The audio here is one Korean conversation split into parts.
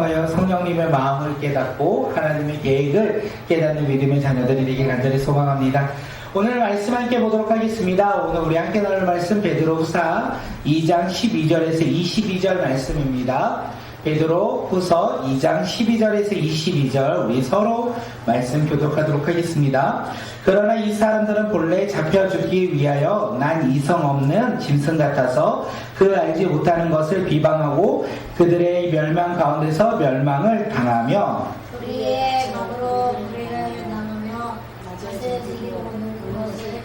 통하여 성령님의 마음을 깨닫고 하나님의 계획을 깨닫는 믿음의 자녀들이 되길 간절히 소망합니다. 오늘 말씀 함께 보도록 하겠습니다. 오늘 우리 함께 나눌 말씀 베드로후서 2장 12절에서 22절 말씀입니다. 베드로후서 2장 12절에서 22절 우리 서로 말씀 교독하도록 하겠습니다. 그러나 이 사람들은 본래 잡혀 죽기 위하여 난 이성 없는 짐승 같아서 그 알지 못하는 것을 비방하고 그들의 멸망 가운데서 멸망을 당하며 우리의 마음으로 우리를 나누며 자세 지기로 오는 그것을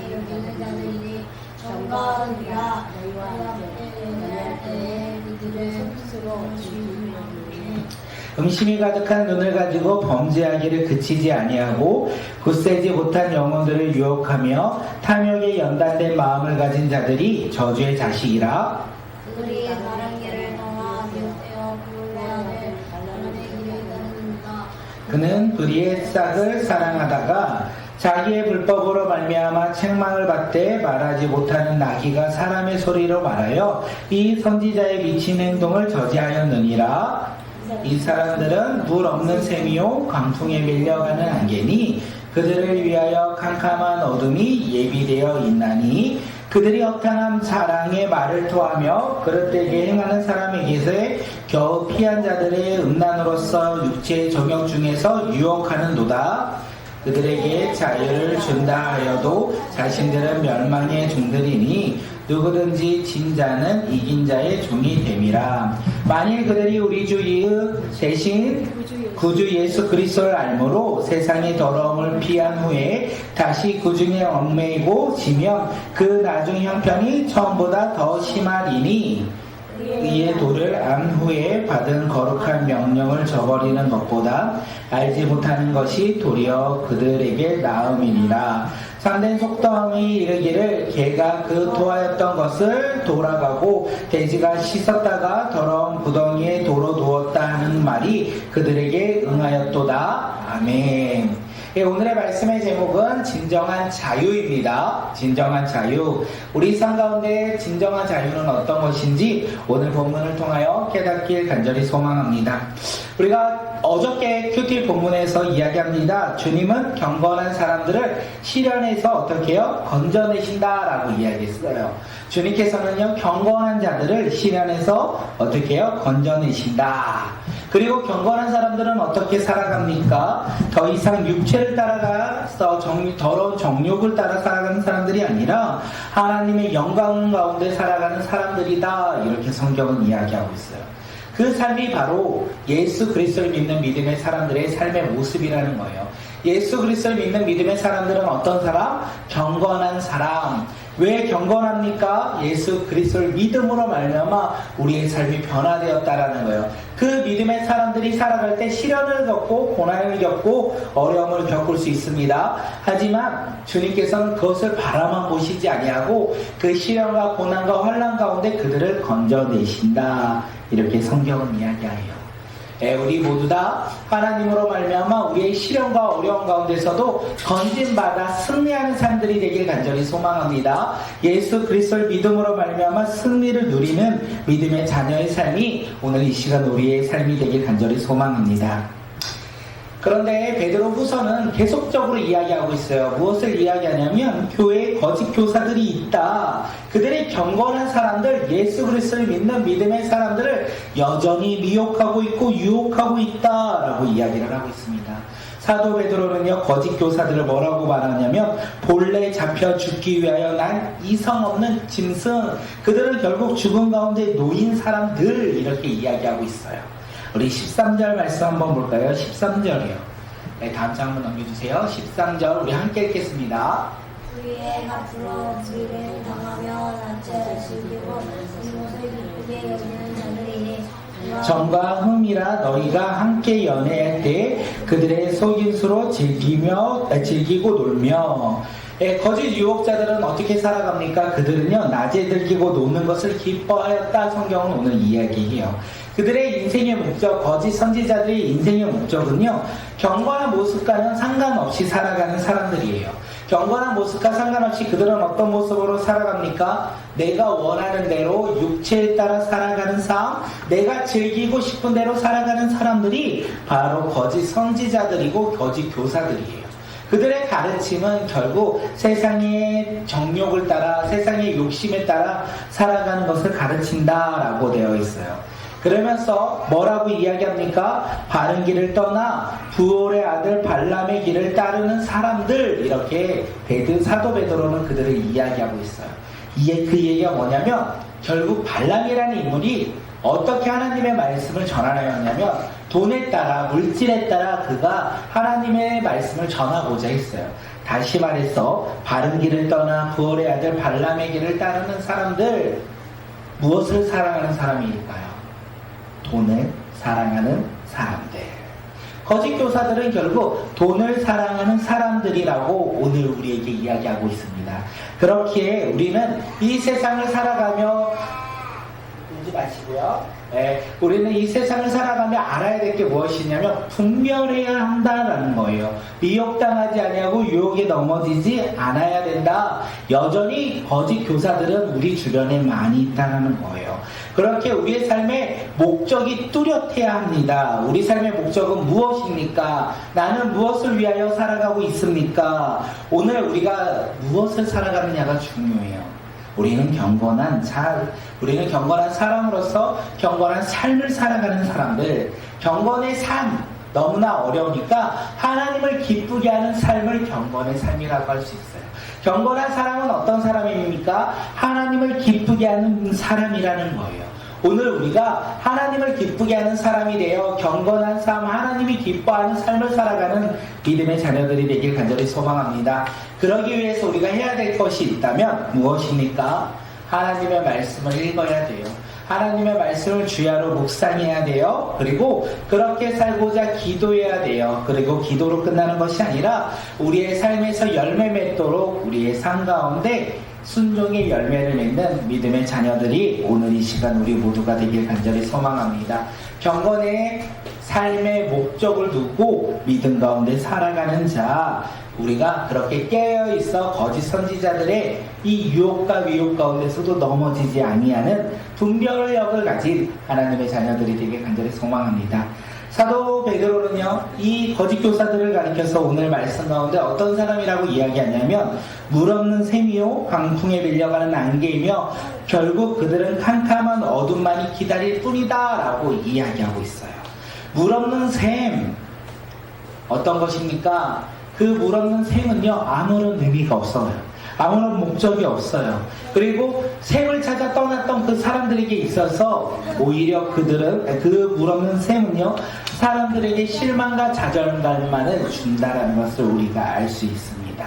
여기는 자들이니 정가은이라 너희와 함께 때에 그들의 손으로 음심이 가득한 눈을 가지고 범죄하기를 그치지 아니하고 굳세지 못한 영혼들을 유혹하며 탐욕에 연단된 마음을 가진 자들이 저주의 자식이라. 그들이 바른 길을 떠나 기웃되어 불의함을 발라내기를 따르는가. 그는 불의의 싹을 사랑하다가 자기의 불법으로 말미암아 책망을 받되 말하지 못하는 나귀가 사람의 소리로 말하여 이 선지자의 미친 행동을 저지하였느니라. 이 사람들은 물 없는 샘이요 광풍에 밀려가는 안개니 그들을 위하여 캄캄한 어둠이 예비되어 있나니 그들이 허탄한 사랑의 말을 토하며 그릇되게 행하는 사람에게서 겨우 피한 자들의 음란으로서 육체의 정욕 중에서 유혹하는도다. 그들에게 자유를 준다 하여도 자신들은 멸망의 종들이니 누구든지 진 자는 이긴 자의 종이 됨이라. 만일 그들이 우리 주의 대신 구주 예수 그리스도를 알므로 세상의 더러움을 피한 후에 다시 그 중에 얽매이고 지면 그 나중 형편이 처음보다 더 심하리니 이의 도를 안 후에 받은 거룩한 명령을 저버리는 것보다 알지 못하는 것이 도리어 그들에게 나음이니라. 참된 속담이 이르기를 개가 그 토하였던 것을 돌아가고 돼지가 씻었다가 더러운 구덩이에 도로 두었다 하는 말이 그들에게 응하였도다. 아멘. 예, 오늘의 말씀의 제목은 진정한 자유입니다. 진정한 자유. 우리 일상 가운데 진정한 자유는 어떤 것인지 오늘 본문을 통하여 깨닫길 간절히 소망합니다. 우리가 어저께 큐티 본문에서 이야기합니다. 주님은 경건한 사람들을 시련에서 어떻게 해요? 건져내신다라고 이야기했어요. 주님께서는요, 경건한 자들을 시련에서 어떻게 해요? 건져내신다. 그리고 경건한 사람들은 어떻게 살아갑니까? 더 이상 육체를 따라가서 더러운 정욕을 따라 살아가는 사람들이 아니라 하나님의 영광 가운데 살아가는 사람들이다. 이렇게 성경은 이야기하고 있어요. 그 삶이 바로 예수 그리스도를 믿는 믿음의 사람들의 삶의 모습이라는 거예요. 예수 그리스도를 믿는 믿음의 사람들은 어떤 사람? 경건한 사람. 왜 경건합니까? 예수 그리스도를 믿음으로 말미암아 우리의 삶이 변화되었다라는 거예요. 그 믿음의 사람들이 살아갈 때 시련을 겪고 고난을 겪고 어려움을 겪을 수 있습니다. 하지만 주님께서는 그것을 바라만 보시지 아니하고 그 시련과 고난과 환난 가운데 그들을 건져내신다. 이렇게 성경은 이야기해요. 우리 모두 다 하나님으로 말미암아 우리의 시련과 어려움 가운데서도 건진받아 승리하는 삶들이 되길 간절히 소망합니다. 예수 그리스도를 믿음으로 말미암아 승리를 누리는 믿음의 자녀의 삶이 오늘 이 시간 우리의 삶이 되길 간절히 소망합니다. 그런데 베드로후서는 계속적으로 이야기하고 있어요. 무엇을 이야기하냐면 교회에 거짓 교사들이 있다. 그들이 경건한 사람들, 예수 그리스도를 믿는 믿음의 사람들을 여전히 미혹하고 있고 유혹하고 있다라고 이야기를 하고 있습니다. 사도 베드로는요, 거짓 교사들을 뭐라고 말하냐면 본래 잡혀 죽기 위하여 난 이성 없는 짐승, 그들은 결국 죽음 가운데 놓인 사람들, 이렇게 이야기하고 있어요. 우리 13절 말씀 한번 볼까요? 13절이요. 네, 다음 장 한번 넘겨주세요. 13절 우리 함께 읽겠습니다. 우리의 앞으로 불의를 당하며 낯을 즐기고 이곳을 기쁘게 여기는 자들이니 정과 흠이라 너희가 함께 연애할 때 그들의 속임수로 즐기고 놀며. 거짓 유혹자들은 어떻게 살아갑니까? 그들은요, 낮에 즐기고 노는 것을 기뻐하였다. 성경은 오늘 이야기해요. 그들의 인생의 목적, 거짓 선지자들의 인생의 목적은요, 경건한 모습과는 상관없이 살아가는 사람들이에요. 경건한 모습과 상관없이 그들은 어떤 모습으로 살아갑니까? 내가 원하는 대로 육체에 따라 살아가는 삶, 내가 즐기고 싶은 대로 살아가는 사람들이 바로 거짓 선지자들이고 거짓 교사들이에요. 그들의 가르침은 결국 세상의 정욕을 따라, 세상의 욕심에 따라 살아가는 것을 가르친다라고 되어 있어요. 그러면서 뭐라고 이야기합니까? 바른 길을 떠나 부올의 아들 발람의 길을 따르는 사람들, 이렇게 사도 베드로는 그들을 이야기하고 있어요. 그 얘기가 뭐냐면 결국 발람이라는 인물이 어떻게 하나님의 말씀을 전하였냐면 돈에 따라, 물질에 따라 그가 하나님의 말씀을 전하고자 했어요. 다시 말해서 바른 길을 떠나 부올의 아들 발람의 길을 따르는 사람들, 무엇을 사랑하는 사람일까요? 돈을 사랑하는 사람들. 거짓 교사들은 결국 돈을 사랑하는 사람들이라고 오늘 우리에게 이야기하고 있습니다. 그렇기에 우리는 이 세상을 살아가며 울지 마시고요. 우리는 이 세상을 살아가며 알아야 될 게 무엇이냐면 분별해야 한다라는 거예요. 미혹당하지 아니하고 유혹에 넘어지지 않아야 된다. 여전히 거짓 교사들은 우리 주변에 많이 있다는 거예요. 그렇게 우리의 삶의 목적이 뚜렷해야 합니다. 우리 삶의 목적은 무엇입니까? 나는 무엇을 위하여 살아가고 있습니까? 오늘 우리가 무엇을 살아가느냐가 중요해요. 우리는 경건한 사람으로서 경건한 삶을 살아가는 사람들, 경건의 삶, 너무나 어려우니까 하나님을 기쁘게 하는 삶을 경건의 삶이라고 할 수 있어요. 경건한 사람은 어떤 사람입니까? 하나님을 기쁘게 하는 사람이라는 거예요. 오늘 우리가 하나님을 기쁘게 하는 사람이 되어 경건한 삶, 하나님이 기뻐하는 삶을 살아가는 믿음의 자녀들이 되길 간절히 소망합니다. 그러기 위해서 우리가 해야 될 것이 있다면 무엇입니까? 하나님의 말씀을 읽어야 돼요. 하나님의 말씀을 주야로 묵상해야 돼요. 그리고 그렇게 살고자 기도해야 돼요. 그리고 기도로 끝나는 것이 아니라 우리의 삶에서 열매 맺도록 우리의 삶 가운데 순종의 열매를 맺는 믿음의 자녀들이 오늘 이 시간 우리 모두가 되길 간절히 소망합니다. 경건의 삶의 목적을 두고 믿음 가운데 살아가는 자, 우리가 그렇게 깨어있어 거짓 선지자들의 이 유혹과 위혹 가운데서도 넘어지지 아니하는 분별력을 가진 하나님의 자녀들이 되길 간절히 소망합니다. 사도 베드로는요, 이 거짓 교사들을 가리켜서 오늘 말씀 가운데 어떤 사람이라고 이야기하냐면 물 없는 샘이요 강풍에 밀려가는 안개이며 결국 그들은 캄캄한 어둠만이 기다릴 뿐이다 라고 이야기하고 있어요. 물 없는 샘, 어떤 것입니까? 그 물 없는 샘은요, 아무런 의미가 없어요. 아무런 목적이 없어요. 그리고 샘을 찾아 떠났던 그 사람들에게 있어서 오히려 그들은, 그 물 없는 샘은요, 사람들에게 실망과 좌절감만을 준다라는 것을 우리가 알 수 있습니다.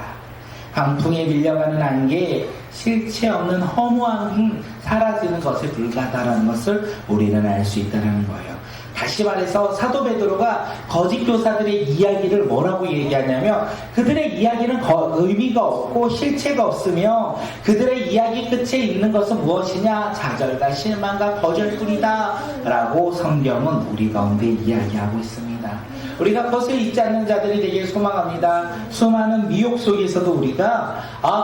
강풍에 밀려가는 안개, 실체 없는 허무함이 사라지는 것에 불과하다는 것을 우리는 알 수 있다는 거예요. 다시 말해서 사도 베드로가 거짓 교사들의 이야기를 뭐라고 얘기하냐면 그들의 이야기는 의미가 없고 실체가 없으며 그들의 이야기 끝에 있는 것은 무엇이냐? 좌절과 실망과 거절뿐이다 라고 성경은 우리 가운데 이야기하고 있습니다. 우리가 그것을 잊지 않는 자들이 되길 소망합니다. 수많은 미혹 속에서도 우리가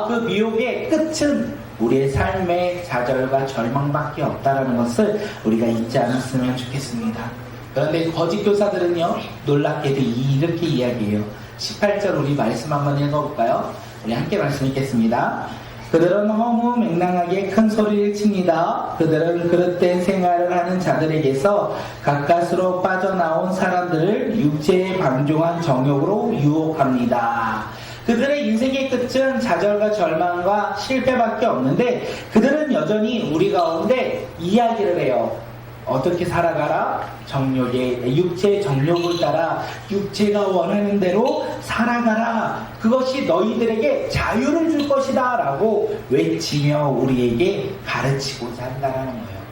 그 미혹의 끝은 우리의 삶의 좌절과 절망밖에 없다는 것을 우리가 잊지 않았으면 좋겠습니다. 그런데 거짓 교사들은요, 놀랍게도 이렇게 이야기해요. 18절 우리 말씀 한번 읽어볼까요? 우리 함께 말씀 읽겠습니다. 그들은 허무 맹랑하게 큰 소리를 칩니다. 그들은 그릇된 생활을 하는 자들에게서 가까스로 빠져나온 사람들을 육체에 방종한 정욕으로 유혹합니다. 그들의 인생의 끝은 좌절과 절망과 실패밖에 없는데 그들은 여전히 우리 가운데 이야기를 해요. 어떻게 살아가라? 육체의 정욕을 따라 육체가 원하는 대로 살아가라. 그것이 너희들에게 자유를 줄 것이다 라고 외치며 우리에게 가르치고자 한다는 거예요.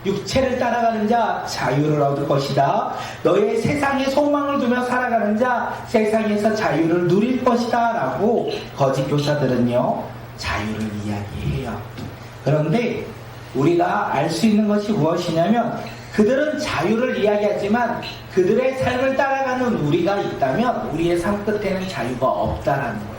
육체를 따라가는 자 자유를 얻을 것이다. 너의 세상에 소망을 두며 살아가는 자 세상에서 자유를 누릴 것이다 라고 거짓 교사들은요, 자유를 이야기해요. 그런데 우리가 알 수 있는 것이 무엇이냐면 그들은 자유를 이야기하지만 그들의 삶을 따라가는 우리가 있다면 우리의 삶 끝에는 자유가 없다라는 거예요.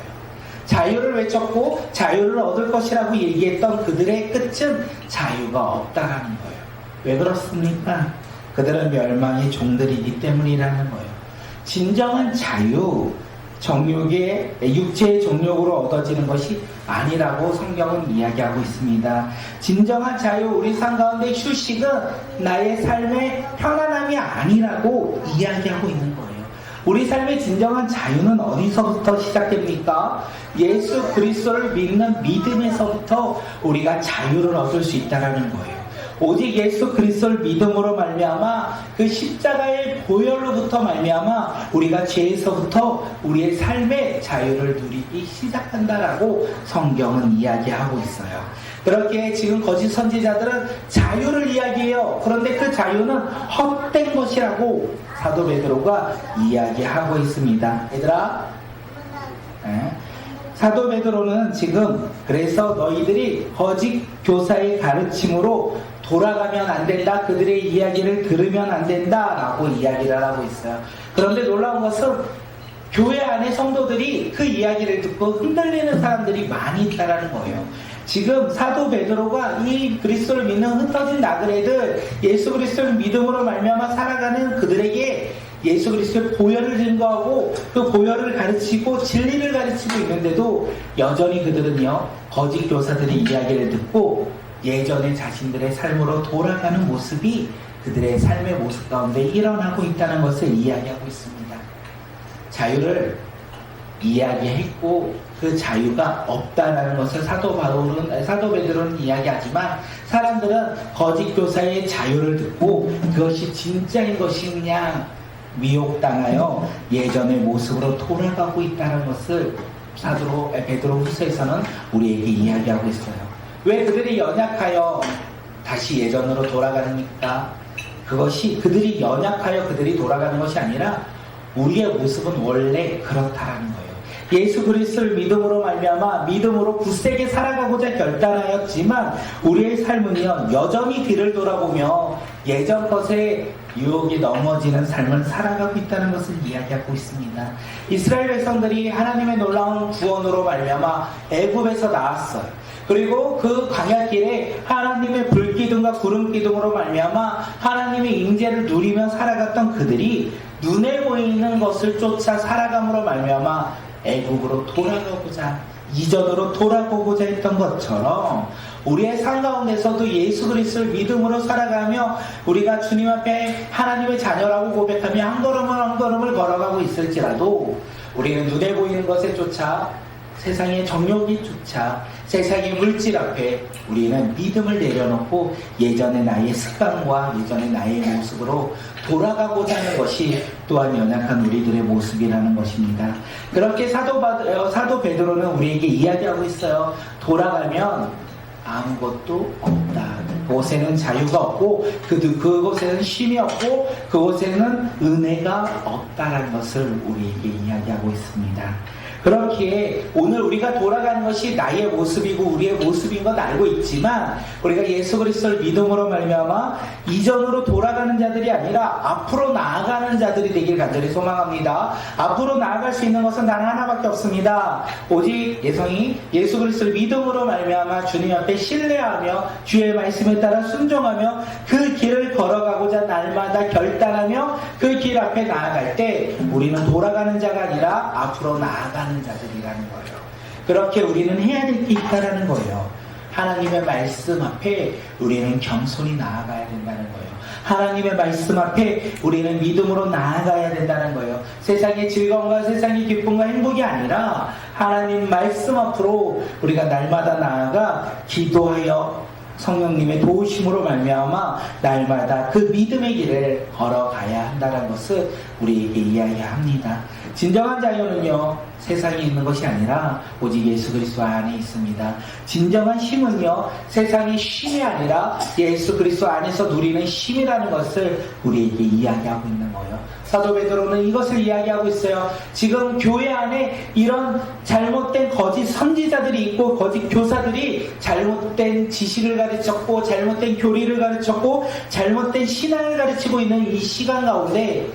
자유를 외쳤고 자유를 얻을 것이라고 얘기했던 그들의 끝은 자유가 없다라는 거예요. 왜 그렇습니까? 그들은 멸망의 종들이기 때문이라는 거예요. 진정한 자유, 정욕의 육체의 정욕으로 얻어지는 것이 아니라고 성경은 이야기하고 있습니다. 진정한 자유, 우리 삶 가운데 휴식은 나의 삶의 편안함이 아니라고 이야기하고 있는 거예요. 우리 삶의 진정한 자유는 어디서부터 시작됩니까? 예수 그리스도를 믿는 믿음에서부터 우리가 자유를 얻을 수 있다는 거예요. 오직 예수 그리스도를 믿음으로 말미암아 그 십자가의 보혈로부터 말미암아 우리가 죄에서부터 우리의 삶의 자유를 누리기 시작한다라고 성경은 이야기하고 있어요. 그렇게 지금 거짓 선지자들은 자유를 이야기해요. 그런데 그 자유는 헛된 것이라고 사도 베드로가 이야기하고 있습니다. 얘들아, 사도 베드로는 지금 그래서 너희들이 거짓 교사의 가르침으로 돌아가면 안 된다, 그들의 이야기를 들으면 안 된다라고 이야기를 하고 있어요. 그런데 놀라운 것은 교회 안에 성도들이 그 이야기를 듣고 흔들리는 사람들이 많이 있다는 거예요. 지금 사도 베드로가 이 그리스도를 믿는 흩어진 나그네들, 예수 그리스도를 믿음으로 말미암아 살아가는 그들에게 예수 그리스도의 보혈을 증거하고 그 보혈을 가르치고 진리를 가르치고 있는데도 여전히 그들은요, 거짓 교사들의 이야기를 듣고 예전의 자신들의 삶으로 돌아가는 모습이 그들의 삶의 모습 가운데 일어나고 있다는 것을 이야기하고 있습니다. 자유를 이야기했고 그 자유가 없다라는 것을 사도 베드로는 이야기하지만 사람들은 거짓 교사의 자유를 듣고 그것이 진짜인 것이냐 미혹당하여 예전의 모습으로 돌아가고 있다는 것을 사도 베드로 후서에서는 우리에게 이야기하고 있어요. 왜 그들이 연약하여 다시 예전으로 돌아가니까? 그것이 그들이 연약하여 그들이 돌아가는 것이 아니라 우리의 모습은 원래 그렇다라는 거예요. 예수 그리스도를 믿음으로 말미암아 믿음으로 굳세게 살아가고자 결단하였지만 우리의 삶은요, 여전히 뒤를 돌아보며 예전 것에 유혹이 넘어지는 삶을 살아가고 있다는 것을 이야기하고 있습니다. 이스라엘 백성들이 하나님의 놀라운 구원으로 말미암아 애굽에서 나왔어요. 그리고 그 광야길에 하나님의 불기둥과 구름기둥으로 말미암아 하나님의 임재를 누리며 살아갔던 그들이 눈에 보이는 것을 쫓아 살아감으로 말미암아 애국으로 돌아가고자, 이전으로 돌아보고자 했던 것처럼 우리의 삶 가운데서도 예수 그리스도를 믿음으로 살아가며 우리가 주님 앞에 하나님의 자녀라고 고백하며 한 걸음을 한 걸음을 걸어가고 있을지라도 우리는 눈에 보이는 것에 쫓아 세상의 정욕이 쫓아 세상의 물질 앞에 우리는 믿음을 내려놓고 예전의 나의 습관과 예전의 나의 모습으로 돌아가고자 하는 것이 또한 연약한 우리들의 모습이라는 것입니다. 그렇게 사도 베드로는 우리에게 이야기하고 있어요. 돌아가면 아무것도 없다. 그곳에는 자유가 없고 그곳에는 쉼이 없고 그곳에는 은혜가 없다라는 것을 우리에게 이야기하고 있습니다. 그렇기에 오늘 우리가 돌아가는 것이 나의 모습이고 우리의 모습인 건 알고 있지만 우리가 예수 그리스도를 믿음으로 말미암아 이전으로 돌아가는 자들이 아니라 앞으로 나아가는 자들이 되길 간절히 소망합니다. 앞으로 나아갈 수 있는 것은 단 하나밖에 없습니다. 오직 예수 그리스도를 믿음으로 말미암아 주님 앞에 신뢰하며 주의 말씀에 따라 순종하며 그 길을 걸어가고자 날마다 결단하며 그 길 앞에 나아갈 때 우리는 돌아가는 자가 아니라 앞으로 나아가는 자들이라는 거예요. 그렇게 우리는 해야 될 게 있다라는 거예요. 하나님의 말씀 앞에 우리는 겸손히 나아가야 된다는 거예요. 하나님의 말씀 앞에 우리는 믿음으로 나아가야 된다는 거예요. 세상의 즐거움과 세상의 기쁨과 행복이 아니라 하나님 말씀 앞으로 우리가 날마다 나아가 기도하여 성령님의 도우심으로 말미암아 날마다 그 믿음의 길을 걸어가야 한다는 것을 우리에게 이야기합니다. 진정한 자유는요, 세상에 있는 것이 아니라 오직 예수 그리스도 안에 있습니다. 진정한 쉼은요, 세상의 쉼이 아니라 예수 그리스도 안에서 누리는 쉼이라는 것을 우리에게 이야기하고 있는 거예요. 거예요. 사도 베드로는 이것을 이야기하고 있어요. 지금 교회 안에 이런 잘못된 거짓 선지자들이 있고 거짓 교사들이 잘못된 지식을 가르쳤고 잘못된 교리를 가르쳤고 잘못된 신앙을 가르치고 있는 이 시간 가운데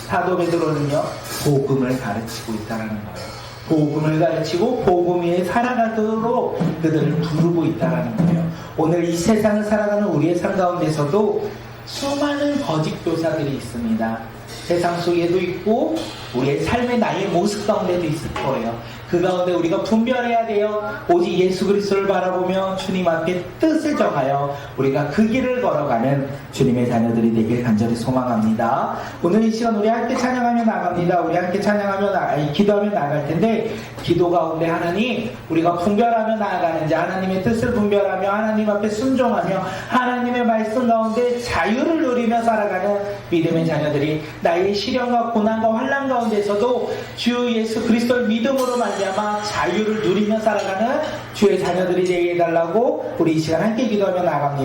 사도 베드로는요, 복음을 가르치고 있다는 거예요. 복음을 가르치고 복음 위에 살아가도록 그들을 부르고 있다는 거예요. 오늘 이 세상을 살아가는 우리의 삶 가운데서도 수많은 거짓 교사들이 있습니다. 세상 속에도 있고 우리의 삶의 나의 모습 가운데도 있을 거예요. 그 가운데 우리가 분별해야 돼요. 오직 예수 그리스도를 바라보며 주님 앞에 뜻을 정하여 우리가 그 길을 걸어가는 주님의 자녀들이 되길 간절히 소망합니다. 오늘 이 시간 우리 함께 찬양하며 나갑니다. 우리 함께 찬양하며 기도하며 나갈 텐데, 기도 가운데 하나님, 우리가 분별하며 나아가는지, 하나님의 뜻을 분별하며 하나님 앞에 순종하며 하나님의 말씀 가운데 자유를 누리며 살아가는 믿음의 자녀들이 나의 시련과 고난과 환난 가운데서도 주 예수 그리스도를 믿음으로 말미암아 자유를 누리며 살아가는 주의 자녀들이 되게 해달라고 우리 이 시간 함께 기도하며 나갑니다.